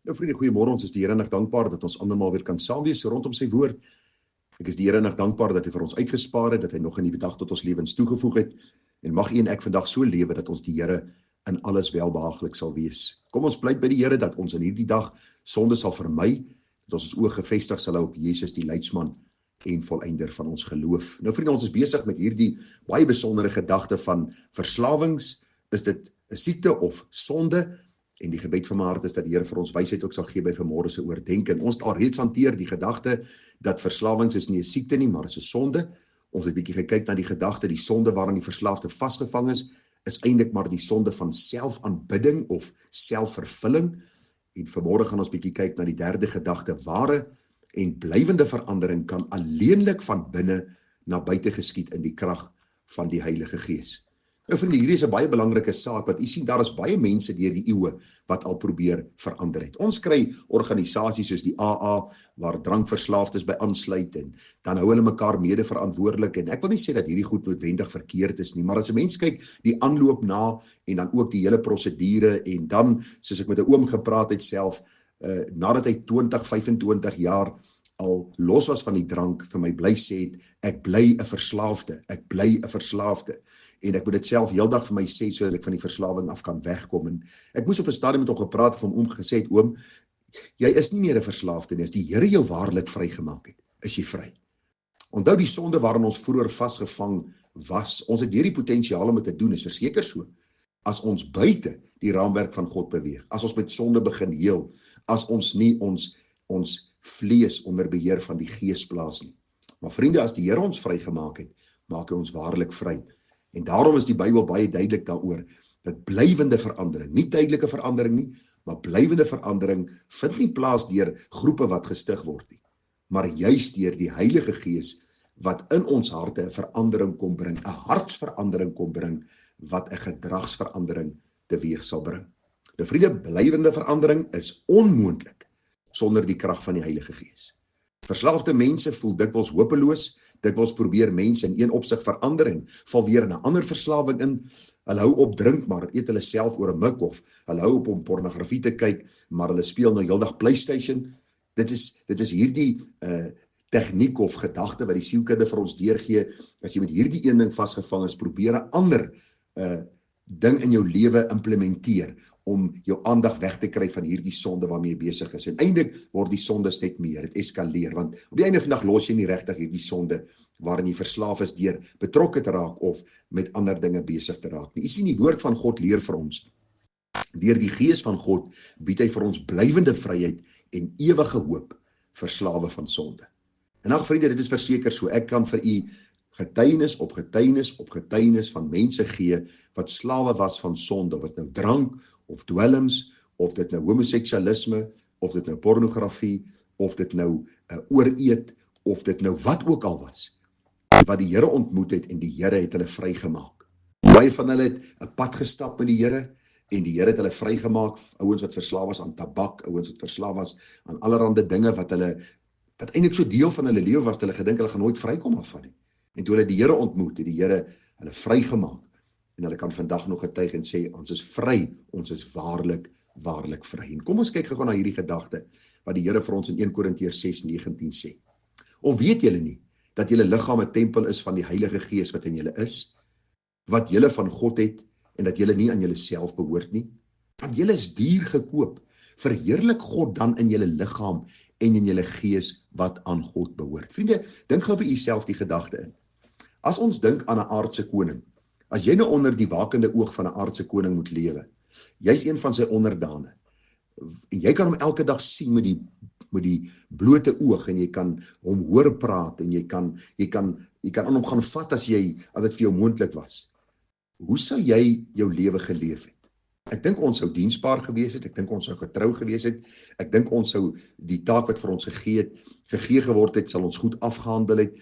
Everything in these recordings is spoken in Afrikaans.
Nou vriende, goeiemôre. Ons is die Here nog dankbaar dat ons andermaal weer kan saam wees rondom sy woord. Ek is die Here nog dankbaar dat hy vir ons uitgespaar het, dat hy nog 'n nuwe dag tot ons lewens toegevoeg het. En mag u en ek vandag so lewe dat ons die Here in alles welbehaaglik sal wees. Kom ons pleit by die Here dat ons in hierdie dag sonde sal vermy, dat ons oë gefestig sal hou op Jesus die leidsman en volëinder van ons geloof. Nou vriende, ons is besig met hierdie baie besondere gedagte van verslawings. Is dit 'n siekte of sonde? En die gebed van my hart is dat die Here vir ons wysheid ook sal gee by vanmôre se oordeenking. Ons het al reeds hanteer die gedagte dat verslawings is nie 'n siekte nie, maar is 'n sonde. Ons het 'n bietjie gekyk na die gedagte, die sonde waarin die verslaafde vasgevang is eintlik maar die sonde van selfaanbidding of selfvervulling. En vanmôre gaan ons bietjie kyk na die derde gedagte, ware en blywende verandering kan alleenlik van binne na buite geskied in die krag van die Heilige Gees. Nou vriende, hierdie is 'n baie belangrike saak, want u sien daar is baie mense deur die eeue wat al probeer verander het. Ons kry organisasies soos die AA waar drankverslaafdes by aansluit en dan hou hulle mekaar mede verantwoordelik en ek wil nie sê dat hierdie goed noodwendig verkeerd is nie, maar as 'n mens kyk die aanloop na en dan ook die hele prosedure en dan soos ek met 'n oom gepraat het self nadat hy 20, 25 jaar al los was van die drank, vir my bly sê het, ek bly 'n verslaafde, en ek moet dit self heeldag vir my sê, sodat ek van die verslawing af kan wegkom, en ek moes op 'n stadium met hom gepraat van oom gesê het, oom, jy is nie meer 'n verslaafde nie, as die Here jou waarlik vrygemaak het, is jy vry. Onthou die sonde waarin ons vroeër vasgevang was, ons het hierdie potensiaal om dit te doen, is verseker so, as ons buite die raamwerk van God beweeg, as ons met sonde begin heel, as ons nie ons vlees onder beheer van die Gees plaas nie. Maar vriende, as die Here ons vrygemaak het, maak hy ons waarlik vry. En daarom is die Bybel baie duidelik daaroor, dat blywende verandering, nie tydelike verandering nie, maar blywende verandering vind nie plaas deur groepe wat gestig word nie, maar juis deur die Heilige Gees, wat in ons harte 'n verandering kom bring, 'n hartsverandering kom bring, wat 'n gedragsverandering teweeg sal bring. Nou vriende, blywende verandering is onmoontlik sonder die krag van die Heilige Gees. Verslaafde mense voel dikwels hopeloos, dikwels probeer mense in een opsig verander en val weer in 'n ander verslawing in. Hulle hou op drink, maar eet hulle self oor 'n mik, of hulle hou op om pornografie te kyk, maar hulle speel nou heeldag PlayStation. Dit is hierdie tegniek of gedagte wat die sielkunde vir ons deurgee. As jy met hierdie een ding vasgevang is, probeer 'n ander ding in jou lewe implementeer om jou aandag weg te kry van hierdie sonde waarmee jy besig is. En eintlik word die sonde net meer, dit eskaleer, want op die einde van die dag los jy nie regtig hierdie sonde waarin jy verslaaf is deur betrokke te raak of met ander dinge besig te raak. Jy sien, die woord van God leer vir ons, deur die Gees van God bied hy vir ons blywende vryheid en ewige hoop vir slawe van sonde. En ag vriende, dit is verseker so, ek kan vir u getuienis op getuienis op getuienis van mense gee wat slawe was van sonde, of dit nou drank, of dwelms, of dit nou homoseksualisme, of dit nou pornografie, of dit nou ooreet, of dit nou wat ook al was, wat die Here ontmoet het en die Here het hulle vrygemaak. Baie van hulle het 'n pad gestap met die Here en die Here het hulle vrygemaak, ouens wat verslaaf was aan tabak, ouens wat verslaaf was aan allerlei dinge wat eintlik so deel van hulle lewe was, hulle gedink hulle gaan nooit vrykom af van nie. En toe hulle die Here ontmoet, het die Here hulle vrygemaak. En hulle kan vandag nog getuig en sê, ons is vry, ons is waarlik vry. En kom ons kyk gou na hierdie gedagte, wat die Here vir ons in 1 Korintiërs 6:19 sê. Of weet julle nie, dat julle liggaam 'n tempel is van die Heilige Gees wat in julle is, wat julle van God het, en dat julle nie aan julle self behoort nie? Want julle is duur gekoop. Verheerlik God dan in julle liggaam en in julle gees wat aan God behoort. Vriende, dink gou vir jouself die gedagte in. As ons dink aan 'n aardse koning, as jy nou onder die wakende oog van 'n aardse koning moet lewe, jy's een van sy onderdane, en jy kan hom elke dag sien met die blote oog, en jy kan hom hoor praat, en jy kan aan hom gaan vat as dit vir jou moontlik was. Hoe sou jy jou lewe geleef het? Ek dink ons sou diensbaar gewees het, ek dink ons sou getrou gewees het, ek dink ons sou die taak wat vir ons gegee geword het, sal ons goed afgehandel het.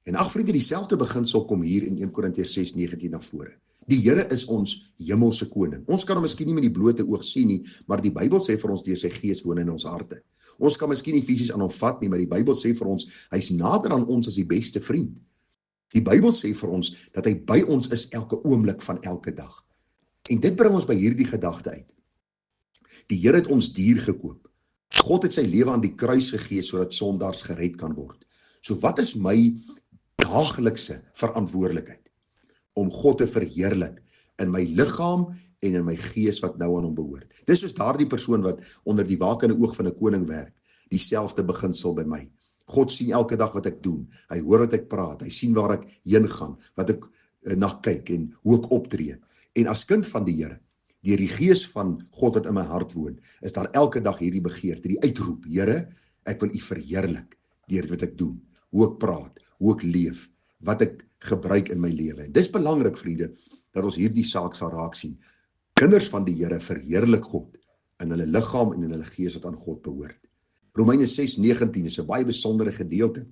En ag vriende, dieselfde beginsel kom hier in 1 Korintiërs 6:19 na vore. Die Here is ons hemelse koning. Ons kan hom miskien nie met die blote oog sien nie, maar die Bybel sê vir ons deur sy Gees woon in ons harte. Ons kan miskien nie fisies aan hom vat nie, maar die Bybel sê vir ons, hy's nader aan ons as die beste vriend. Die Bybel sê vir ons dat hy by ons is elke oomblik van elke dag. En dit bring ons by hierdie gedagte uit. Die Here het ons duur gekoop. God het sy lewe aan die kruis gegee sodat sondaars gered kan word. So wat is my daaglikse verantwoordelikheid? Om God te verheerlik in my liggaam en in my gees wat nou aan hom behoort. Dis soos daardie persoon wat onder die wakende oog van 'n koning werk, dieselfde beginsel by my. God sien elke dag wat ek doen, hy hoor wat ek praat, hy sien waar ek heen gaan, wat ek na kyk en hoe ek optree. En as kind van die Here, deur die gees van God wat in my hart woon, is daar elke dag hierdie begeerte, die uitroep, Here, ek wil U verheerlik deur wat ek doen, hoe ek praat, hoe ek leef, wat ek gebruik in my lewe. En dis belangrik, vriende, dat ons hierdie saak sal raak sien. Kinders van die Here verheerlik God in hulle liggaam en in hulle gees wat aan God behoort. Romeine 6:19 is 'n baie besondere gedeelte.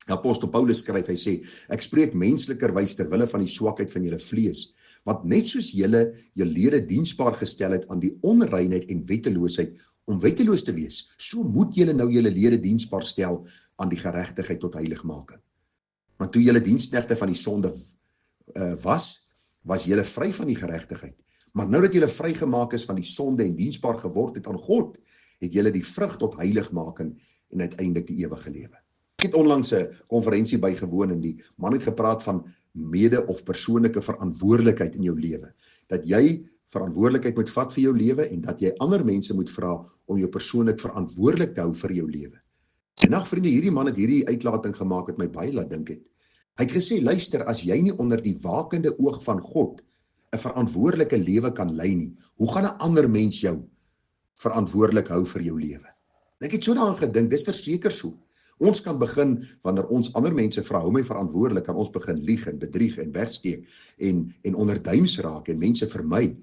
Apostel Paulus skryf, hy sê, ek spreek menslikerwys ter wille van die swakheid van julle vlees, want net soos julle julle lede diensbaar gestel het aan die onreinheid en wetteloosheid om wetteloos te wees, so moet julle nou julle lede diensbaar stel aan die geregtigheid tot heiligmaking. Want toe julle diensknegte van die sonde was julle vry van die geregtigheid. Maar nou dat julle vrygemaak is van die sonde en diensbaar geword het aan God, het julle die vrug tot heiligmaking en uiteindelik die ewige lewe. Ek het onlangs 'n konferensie bygewoon en die man het gepraat van mede of persoonlike verantwoordelikheid in jou lewe. Dat jy verantwoordelikheid moet vat vir jou lewe en dat jy ander mense moet vra om jou persoonlik verantwoordelik te hou vir jou lewe. En nou vriende, hierdie man het hierdie uitlating gemaak wat my baie laat dink het. Hy het gesê, luister, as jy nie onder die wakende oog van God 'n verantwoordelike lewe kan lei nie, hoe gaan 'n ander mens jou verantwoordelik hou vir jou lewe? En ek het so daaraan gedink, dis verseker so. Ons kan begin, wanneer ons ander mense vra, hou my verantwoordelik, kan ons begin lieg en bedrieg en wegsteek en onderduims raak en mense vermy.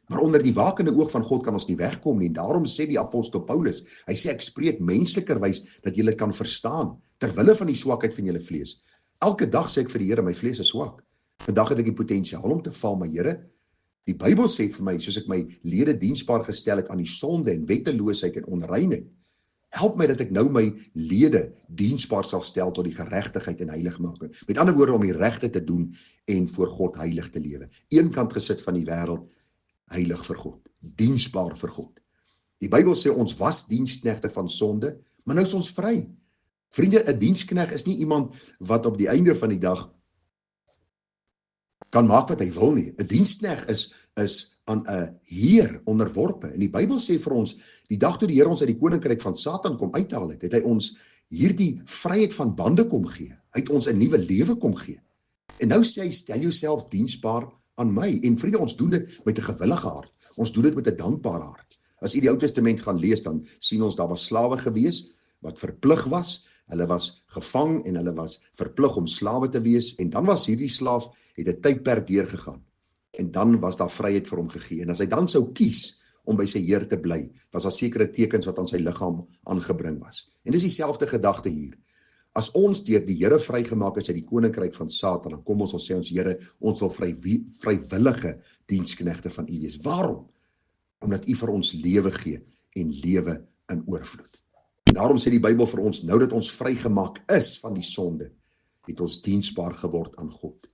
Maar onder die wakende oog van God kan ons nie wegkom nie. Daarom sê die apostel Paulus, hy sê ek spreek menslikerwys dat julle kan verstaan, ter wille van die swakheid van julle vlees. Elke dag sê ek vir die Here, my vlees is swak. Vandag het ek die potensiaal om te val, maar Here, die Bybel sê vir my, soos ek my lede diensbaar gestel het aan die sonde en wetteloosheid en onreinheid, help my dat ek nou my lede diensbaar sal stel tot die geregtigheid en heiligmaking. Met ander woorde, om die regte te doen en voor God heilig te lewe. Eenkant gesit van die wêreld, heilig vir God, diensbaar vir God. Die Bybel sê ons was diensknegte van sonde, maar nou is ons vry. Vriende, 'n dienskneg is nie iemand wat op die einde van die dag kan maak wat hy wil nie. 'n Dienskneg is aan 'n heer onderworpe. En die Bybel sê vir ons, die dag toe die Here ons uit die koninkryk van Satan kom uithaal het hy ons hierdie vryheid van bande kom gee. Hy het ons 'n nuwe lewe kom gee. En nou sê hy, stel jouself diensbaar aan my. En vriende, ons doen dit met 'n gewillige hart. Ons doen dit met 'n dankbare hart. As u die Ou Testament gaan lees, dan sien ons daar was slawe gewees wat verplig was. Hulle was gevang en hulle was verplig om slawe te wees. En dan was hierdie slaaf, het 'n tydperk deurgegaan. En dan was daar vryheid vir hom gegee. En as hy dan sou kies om by sy Heer te bly, was daar sekere tekens wat aan sy liggaam aangebring was. En dis dieselfde gedagte hier. As ons deur die Here vrygemaak is uit die koninkryk van Satan, dan kom ons sê ons Here, ons wil vrywillige diensknegte van U wees. Waarom? Omdat U vir ons lewe gee en lewe in oorvloed. En daarom sê die Bybel vir ons, nou dat ons vrygemaak is van die sonde, het ons diensbaar geword aan God.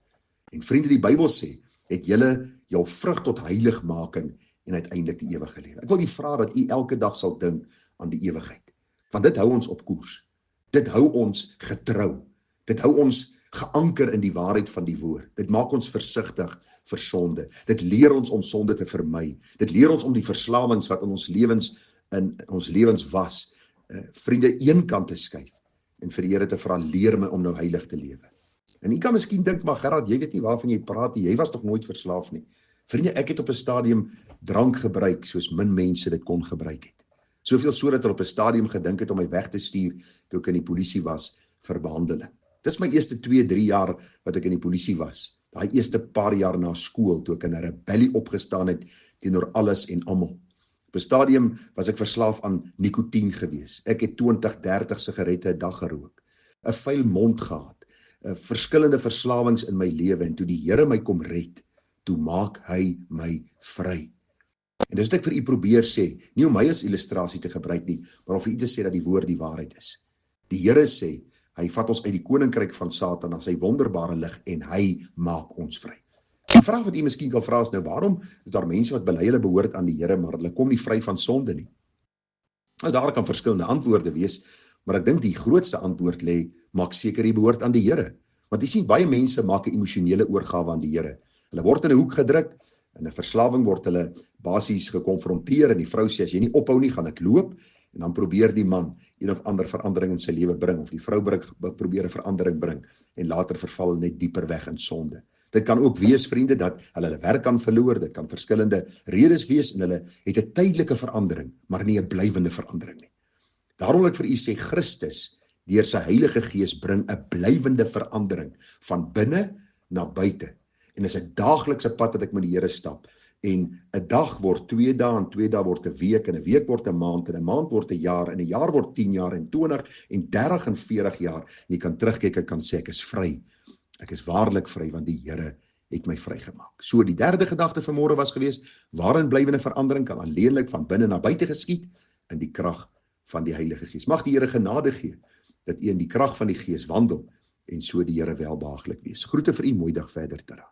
En vriende, die Bybel sê, het julle jou vrug tot heiligmaking en uiteindelik die ewige lewe. Ek wil u vra dat u elke dag sal dink aan die ewigheid. Want dit hou ons op koers. Dit hou ons getrou. Dit hou ons geanker in die waarheid van die woord. Dit maak ons versigtig vir sonde. Dit leer ons om sonde te vermy. Dit leer ons om die verslawings wat in ons lewens was, vriende, eenkant te skuif en vir die Here te vra, leer my om nou heilig te lewe. En jy kan miskien dink, maar Gerard, jy weet nie waarvan jy praat nie, jy was toch nooit verslaaf nie. Vriende, ek het op 'n stadium drank gebruik, soos min mense dit kon gebruik het. Soveel so dat op 'n stadium gedink het om my weg te stuur, toe ek in die polisie was, vir behandeling. Dit is my eerste 2-3 jaar wat ek in die polisie was. Daai eerste paar jaar na skool, toe ek in 'n rebellie opgestaan het, teenoor alles en almal. Op 'n stadium was ek verslaaf aan nikotien gewees. Ek het 20-30 sigarette 'n dag gerook, 'n vuil mond gehad, verskillende verslawings in my lewe, en toe die Here my kom red, toe maak hy my vry. En dis wat ek vir u probeer sê, nie om my as illustrasie te gebruik nie, maar om vir u te sê dat die woord die waarheid is. Die Here sê, hy vat ons uit die koninkryk van Satan as sy wonderbare lig en hy maak ons vry. Die vraag wat u miskien kan vra is nou, waarom is daar mense wat bely hulle behoort aan die Here, maar hulle kom nie vry van sonde nie? Nou, daar kan verskillende antwoorde wees, maar ek dink die grootste antwoord lê, maak seker jy behoort aan die Here. Want jy sien, baie mense maak 'n emosionele oorgawe aan die Here. Hulle word in 'n hoek gedruk, in 'n verslawing word hulle basies gekonfronteer en die vrou sê, as jy nie ophou nie, gaan ek loop. En dan probeer die man een of ander verandering in sy lewe bring, of die vrou probeer 'n verandering bring, en later verval hulle net dieper weg in sonde. Dit kan ook wees, vriende, dat hulle werk kan verloor, dit kan verskillende redes wees, en hulle het 'n tydelike verandering, maar nie 'n blywende verandering nie. Daarom wil ek vir u sê, Christus, deur sy Heilige Gees, bring 'n blywende verandering van binne na buite. En dis 'n daaglikse pad wat ek met die Here stap. En 'n dag word 2 dae, en 2 dae word 'n week, en 'n week word 'n maand, en 'n maand word 'n jaar, en 'n jaar word 10 jaar, en 20, en 30, en 40 jaar. En jy kan terugkyk en kan sê, ek is vry. Ek is waarlik vry, want die Here het my vrygemaak. So die derde gedagte vanmôre was gewees, waarin blywende verandering kan alleenlik van binne na buite geskied, in die krag van die Heilige Gees. Mag die Here genade gee, dat u in die krag van die Gees wandel, en so die Here welbehaaglik wees. Groete vir u, mooi dag verder, Tara.